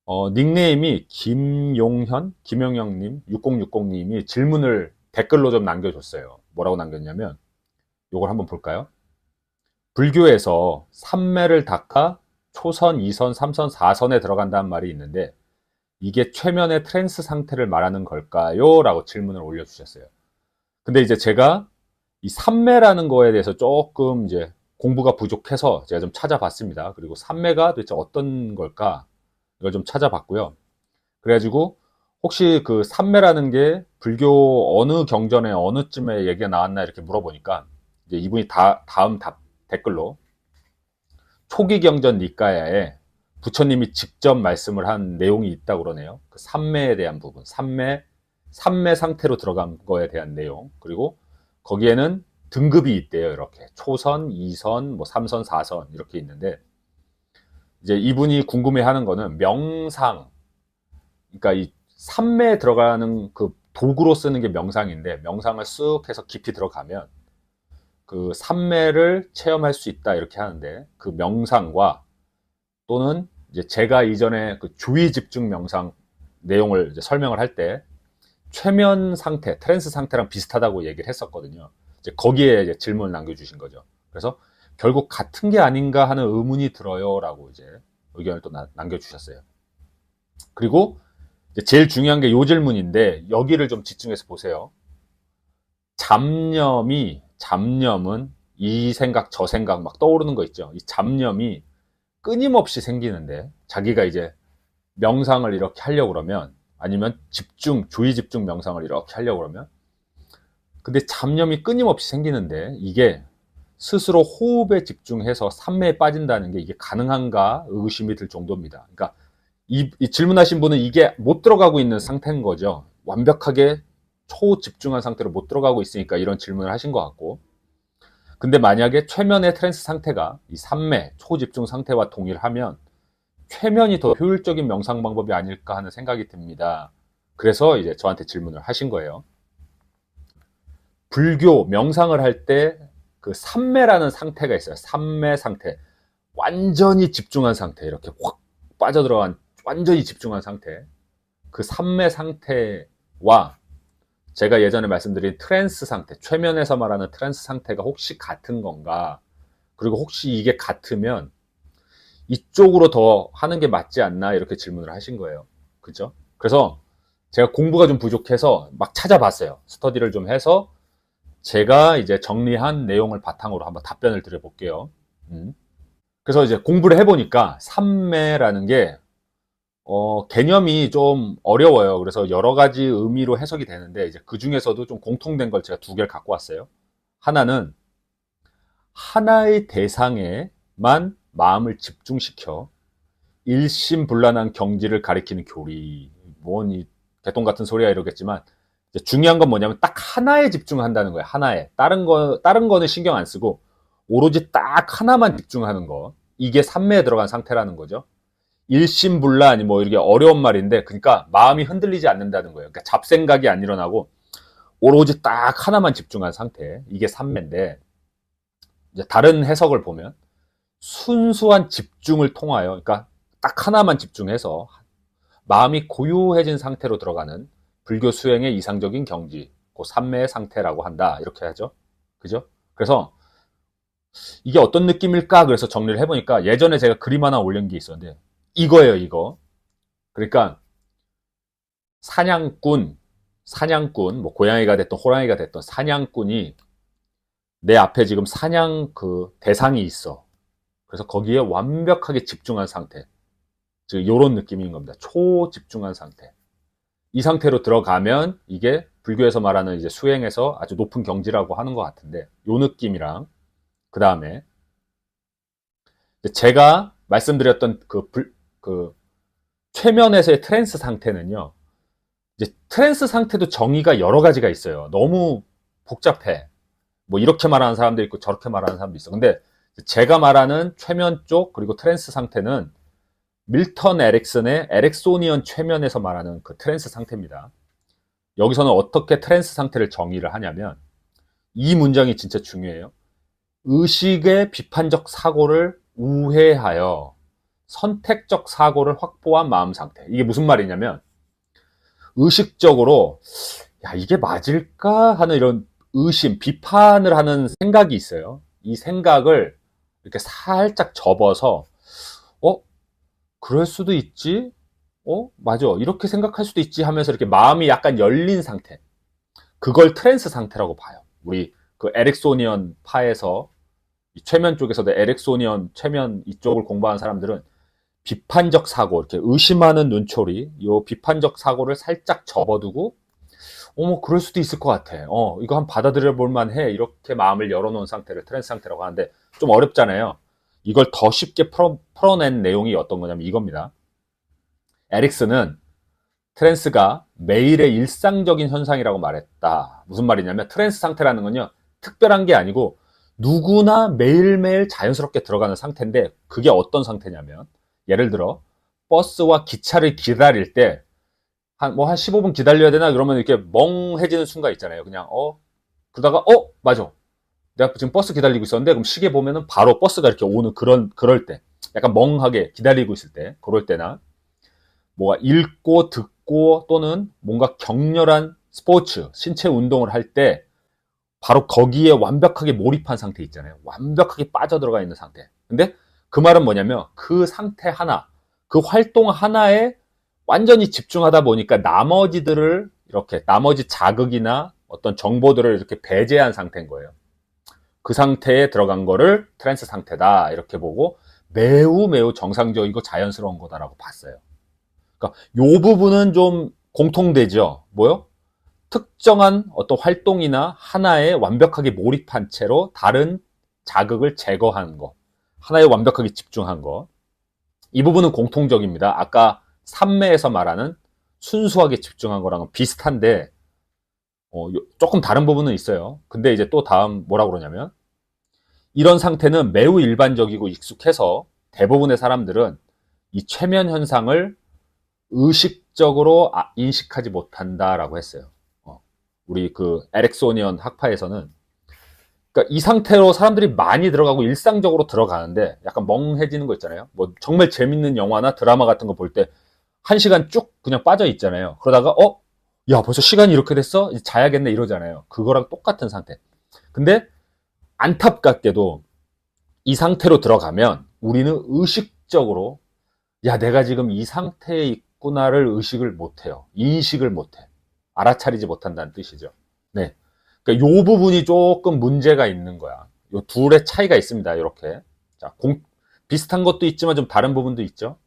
닉네임이 김용형님, 6060님이 질문을 댓글로 좀 남겨줬어요. 뭐라고 남겼냐면, 요걸 한번 볼까요? 불교에서 삼매를 닦아 초선, 2선, 3선, 4선에 들어간다는 말이 있는데, 이게 최면의 트랜스 상태를 말하는 걸까요? 라고 질문을 올려주셨어요. 근데 이제 제가 이 삼매라는 거에 대해서 조금 이제 공부가 부족해서 제가 좀 찾아봤습니다. 그리고 삼매가 도대체 어떤 걸까? 이걸 좀 찾아봤고요. 그래가지고 혹시 그 삼매라는 게 불교 어느 경전에 어느쯤에 얘기가 나왔나 이렇게 물어보니까 이제 이분이 다음 댓글로 초기 경전 니까야에 부처님이 직접 말씀을 한 내용이 있다고 그러네요. 그 삼매에 대한 부분, 삼매 상태로 들어간 거에 대한 내용, 그리고 거기에는 등급이 있대요. 이렇게 초선, 2선, 뭐 3선, 4선 이렇게 있는데 이제 이분이 궁금해하는 거는 명상, 그러니까 이 삼매에 들어가는 그 도구로 쓰는 게 명상인데 명상을 쓱 해서 깊이 들어가면 그 삼매를 체험할 수 있다 이렇게 하는데 그 명상과 또는 이제 제가 이전에 그 주의 집중 명상 내용을 이제 설명을 할 때 최면 상태, 트랜스 상태랑 비슷하다고 얘기를 했었거든요. 이제 거기에 이제 질문을 남겨주신 거죠. 그래서 결국 같은 게 아닌가 하는 의문이 들어요라고 이제 의견을 또 남겨주셨어요. 그리고 제일 중요한 게 요 질문인데 여기를 좀 집중해서 보세요. 잡념은 이 생각 저 생각 막 떠오르는 거 있죠. 이 잡념이 끊임없이 생기는데 자기가 이제 명상을 이렇게 하려고 그러면 아니면 주의 집중 명상을 이렇게 하려고 그러면 근데 잡념이 끊임없이 생기는데 이게 스스로 호흡에 집중해서 삼매에 빠진다는 게 이게 가능한가 의구심이 들 정도입니다. 그러니까 이 질문하신 분은 이게 못 들어가고 있는 상태인 거죠. 완벽하게 초집중한 상태로 못 들어가고 있으니까 이런 질문을 하신 것 같고 근데 만약에 최면의 트랜스 상태가 이 삼매, 초집중 상태와 동일하면 최면이 더 효율적인 명상 방법이 아닐까 하는 생각이 듭니다. 그래서 이제 저한테 질문을 하신 거예요. 불교 명상을 할 때 그 삼매라는 상태가 있어요. 삼매 상태. 완전히 집중한 상태. 이렇게 확 빠져들어간 완전히 집중한 상태. 그 삼매 상태와 제가 예전에 말씀드린 트랜스 상태, 최면에서 말하는 트랜스 상태가 혹시 같은 건가? 그리고 혹시 이게 같으면 이쪽으로 더 하는 게 맞지 않나? 이렇게 질문을 하신 거예요. 그죠? 그래서 제가 공부가 좀 부족해서 막 찾아봤어요. 스터디를 좀 해서 제가 이제 정리한 내용을 바탕으로 한번 답변을 드려볼게요. 그래서 이제 공부를 해보니까 삼매라는 게 개념이 좀 어려워요. 그래서 여러 가지 의미로 해석이 되는데 이제 그 중에서도 좀 공통된 걸 제가 두 개를 갖고 왔어요. 하나는 하나의 대상에만 마음을 집중시켜 일심불란한 경지를 가리키는 교리. 뭔 이 개똥 같은 소리야 이러겠지만 중요한 건 뭐냐면 딱 하나에 집중한다는 거예요. 하나에. 다른 거는 신경 안 쓰고 오로지 딱 하나만 집중하는 거. 이게 삼매에 들어간 상태라는 거죠. 일심불란이 뭐 이렇게 어려운 말인데 그러니까 마음이 흔들리지 않는다는 거예요. 그러니까 잡생각이 안 일어나고 오로지 딱 하나만 집중한 상태. 이게 삼매인데 이제 다른 해석을 보면 순수한 집중을 통하여 그러니까 딱 하나만 집중해서 마음이 고요해진 상태로 들어가는 불교 수행의 이상적인 경지, 그 삼매의 상태라고 한다. 이렇게 하죠. 그죠? 그래서 이게 어떤 느낌일까? 그래서 정리를 해보니까 예전에 제가 그림 하나 올린 게 있었는데 이거예요, 이거. 그러니까 사냥꾼, 뭐 고양이가 됐던 호랑이가 됐던 사냥꾼이 내 앞에 지금 사냥 그 대상이 있어. 그래서 거기에 완벽하게 집중한 상태. 즉, 요런 느낌인 겁니다. 초집중한 상태. 이 상태로 들어가면 이게 불교에서 말하는 이제 수행에서 아주 높은 경지라고 하는 것 같은데, 요 느낌이랑, 그 다음에, 제가 말씀드렸던 그 최면에서의 트랜스 상태는요, 이제 트랜스 상태도 정의가 여러 가지가 있어요. 너무 복잡해. 뭐 이렇게 말하는 사람도 있고 저렇게 말하는 사람도 있어. 근데 제가 말하는 최면 쪽 그리고 트랜스 상태는 밀턴 에릭슨의 에릭소니언 최면에서 말하는 그 트랜스 상태입니다. 여기서는 어떻게 트랜스 상태를 정의를 하냐면 이 문장이 진짜 중요해요. 의식의 비판적 사고를 우회하여 선택적 사고를 확보한 마음 상태. 이게 무슨 말이냐면 의식적으로 야 이게 맞을까 하는 이런 의심, 비판을 하는 생각이 있어요. 이 생각을 이렇게 살짝 접어서 그럴 수도 있지? 맞아. 이렇게 생각할 수도 있지 하면서 이렇게 마음이 약간 열린 상태. 그걸 트랜스 상태라고 봐요. 우리 그 에릭소니언 파에서 최면 쪽에서도 에릭소니언 최면 이쪽을 공부하는 사람들은 비판적 사고, 이렇게 의심하는 눈초리, 요 비판적 사고를 살짝 접어두고 어머 그럴 수도 있을 것 같아. 이거 한번 받아들여 볼 만해. 이렇게 마음을 열어놓은 상태를 트랜스 상태라고 하는데 좀 어렵잖아요. 이걸 더 쉽게 풀어낸 내용이 어떤 거냐면 이겁니다. 에릭슨은 트랜스가 매일의 일상적인 현상이라고 말했다. 무슨 말이냐면 트랜스 상태라는 건요 특별한 게 아니고 누구나 매일매일 자연스럽게 들어가는 상태인데 그게 어떤 상태냐면 예를 들어 버스와 기차를 기다릴 때 한 15분 기다려야 되나 그러면 이렇게 멍해지는 순간 있잖아요. 그냥 그러다가 맞아. 내가 지금 버스 기다리고 있었는데 그럼 시계 보면은 바로 버스가 이렇게 오는 그럴 때 약간 멍하게 기다리고 있을 때 그럴 때나 뭐가 읽고 듣고 또는 뭔가 격렬한 스포츠 신체 운동을 할 때 바로 거기에 완벽하게 몰입한 상태 있잖아요. 완벽하게 빠져들어가 있는 상태. 근데 그 말은 뭐냐면 그 상태 하나 그 활동 하나에 완전히 집중하다 보니까 나머지들을 이렇게 나머지 자극이나 어떤 정보들을 이렇게 배제한 상태인 거예요. 그 상태에 들어간 거를 트랜스 상태다 이렇게 보고 매우 매우 정상적이고 자연스러운 거다라고 봤어요. 그러니까 요 부분은 좀 공통되죠. 뭐요? 특정한 어떤 활동이나 하나에 완벽하게 몰입한 채로 다른 자극을 제거하는 거, 하나에 완벽하게 집중한 거. 이 부분은 공통적입니다. 아까 삼매에서 말하는 순수하게 집중한 거랑은 비슷한데 조금 다른 부분은 있어요. 근데 이제 또 다음 뭐라고 그러냐면 이런 상태는 매우 일반적이고 익숙해서 대부분의 사람들은 이 최면 현상을 의식적으로 인식하지 못한다라고 했어요. 우리 그 에릭소니언 학파에서는 그러니까 이 상태로 사람들이 많이 들어가고 일상적으로 들어가는데 약간 멍해지는 거 있잖아요. 뭐 정말 재밌는 영화나 드라마 같은 거 볼 때 1시간 쭉 그냥 빠져 있잖아요. 그러다가 야 벌써 시간이 이렇게 됐어? 이제 자야겠네 이러잖아요. 그거랑 똑같은 상태. 근데 안타깝게도 이 상태로 들어가면 우리는 의식적으로 야 내가 지금 이 상태에 있구나를 의식을 못해요. 인식을 못해. 알아차리지 못한다는 뜻이죠. 네. 그러니까 요 부분이 조금 문제가 있는 거야. 요 둘의 차이가 있습니다. 이렇게. 자, 비슷한 것도 있지만 좀 다른 부분도 있죠.